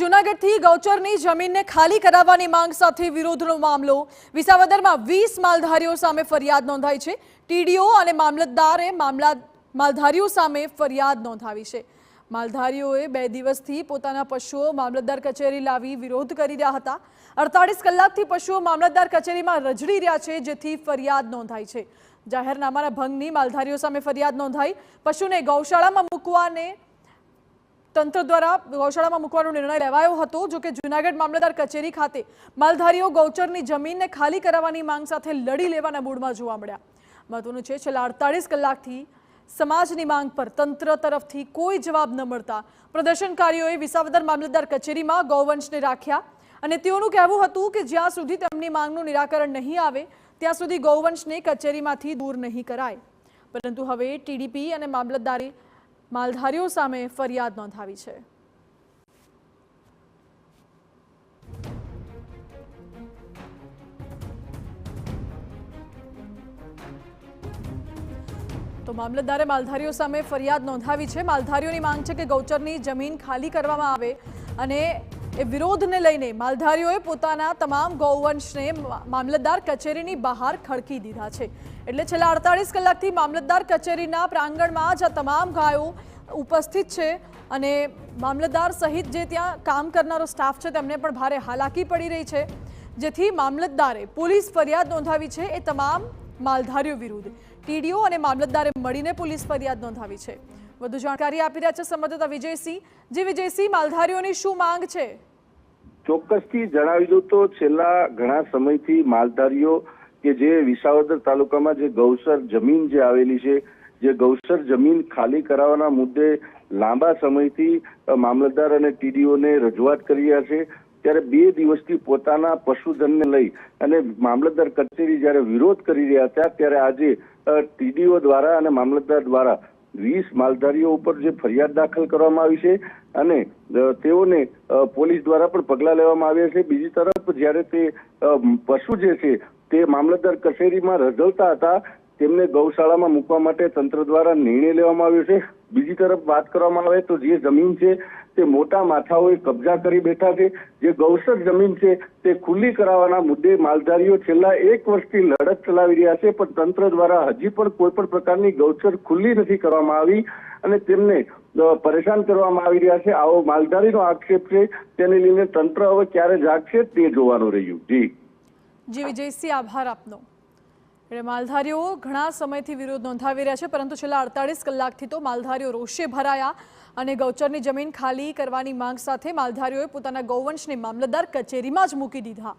જૂનાગઢથી ગૌચરની જમીનને ખાલી કરાવવાની માંગ સાથે વિરોધનો મામલો વિસાવદરમાં 20 માલધારીઓ સામે ફરિયાદ નોંધાઈ છે। ટીડીઓ અને મામલતદારે માલધારીઓ સામે ફરિયાદ નોંધાવી છે। માલધારીઓએ 2 દિવસથી પોતાના પશુઓ મામલતદાર કચેરી લાવી વિરોધ કરી રહ્યા હતા। 48 કલાકથી પશુઓ મામલતદાર કચેરીમાં રજડી રહ્યા છે, જેથી ફરિયાદ નોંધાઈ છે। જાહેરનામાના ભંગની માલધારીઓ સામે ફરિયાદ નોંધાઈ। પશુને ગૌશાળામાં મૂકવાને તંત્ર દ્વારા ગૌશાળામાં મૂકવાનો નિર્ણય લેવાયો હતો। જો કે જૂનાગઢ મામલતદાર કચેરી ખાતે માલધારીઓ ગૌચરની જમીનને ખાલી કરાવવાની માંગ સાથે લડી લેવાના મૂડમાં જોવા મળ્યા। મહત્વનું છે, છેલ્લા 48 કલાકથી સમાજની માંગ પર તંત્ર તરફથી કોઈ જવાબ ન મળતા પ્રદર્શનકારીઓએ વિસાવદર મામલતદાર કચેરીમાં ગૌવંશને રાખ્યા અને તેઓનું કહેવું હતું કે જ્યાં સુધી તેમની માંગનું નિરાકરણ નહીં આવે ત્યાં સુધી ગૌવંશને કચેરીમાંથી દૂર નહીં કરાય। પરંતુ હવે ટીડીપી અને મામલતદારે માલધારીઓ સામે ફરિયાદ નોંધાવી છે। તો મામલતદારે માલધારીઓ સામે ફરિયાદ નોંધાવી છે। માલધારીઓની માંગ છે કે ગૌચરની જમીન ખાલી કરવામાં આવે અને એ વિરોધને લઈને માલધારીઓએ પોતાના તમામ ગૌવંશને મામલતદાર કચેરીની બહાર ખડકી દીધા છે। એટલે છેલ્લા 48 કલાકથી મામલતદાર કચેરીના પ્રાંગણમાં જ આ તમામ ગાયો ઉપસ્થિત છે અને મામલતદાર સહિત જે ત્યાં કામ કરનારો સ્ટાફ છે તેમને પણ ભારે હાલાકી પડી રહી છે, જેથી મામલતદારે પોલીસ ફરિયાદ નોંધાવી છે। એ તમામ માલધારીઓ વિરુદ્ધ ટીડીઓ અને મામલતદારે મળીને પોલીસ ફરિયાદ નોંધાવી છે। વધુ જાણકારી આપી રહ્યા છે સંવાદદાતા વિજયસિંહ। જે વિજયસિંહ, માલધારીઓની શું માંગ છે? ચોક્કસથી જણાવી દઉં તો છેલ્લા ઘણા સમયથી માલધારીઓ કે જે વિસાવદર તાલુકામાં જે ગૌચર જમીન જે આવેલી છે, જે ગૌચર જમીન ખાલી કરાવવાના મુદ્દે લાંબા સમયથી મામલતદાર અને ટીડીઓને રજૂઆત કરી રહ્યા છે। ત્યારે 2 દિવસથી પોતાના પશુધનને લઈ અને મામલતદાર કચેરી જ્યારે વિરોધ કરી રહ્યા હતા, ત્યારે આજે ટીડીઓ દ્વારા અને મામલતદાર દ્વારા 20 માલધારીઓ ઉપર જે ફરિયાદ દાખલ કરવામાં આવી છે અને તેઓને પોલીસ દ્વારા પણ પગલાં લેવામાં આવ્યા છે। બીજી તરફ જ્યારે તે પશુ જે છે તે મામલતદાર કચેરીમાં રઝળતા હતા, તેમને ગૌશાળામાં મૂકવા માટે તંત્ર દ્વારા નિર્ણય લેવામાં આવ્યો છે। બીજી તરફ વાત કરવામાં આવે તો જે જમીન છે તે મોટા માથાઓએ કબજા કરી બેઠા છે। જે ગૌચર જમીન છે તે ખુલ્લી કરાવવાના મુદ્દે માલધારીઓ છેલ્લા 1 વર્ષથી લડત ચલાવી રહ્યા છે, પણ તંત્ર દ્વારા હજી પણ કોઈ પણ પ્રકારની ગૌચર ખુલ્લી નથી કરવામાં આવી અને તેમને પરેશાન કરવામાં આવી રહ્યા છે। આવો માલધારીનો આક્ષેપ છે, તેને લઈને તંત્ર હવે ક્યારે જાગશે તે જોવાનું રહ્યું। જી વિજયસિંહ, આભાર આપનો। માલધારીઓ ઘણા સમયથી વિરોધ નોંધાવી રહ્યા છે, પરંતુ છેલ્લા 48 કલાકથી તો માલધારીઓ રોષે ભરાયા અને ગૌચરની જમીન ખાલી કરવાની માંગ સાથે માલધારીઓએ પોતાના ગૌવંશને મામલતદાર કચેરીમાં જ મૂકી દીધા।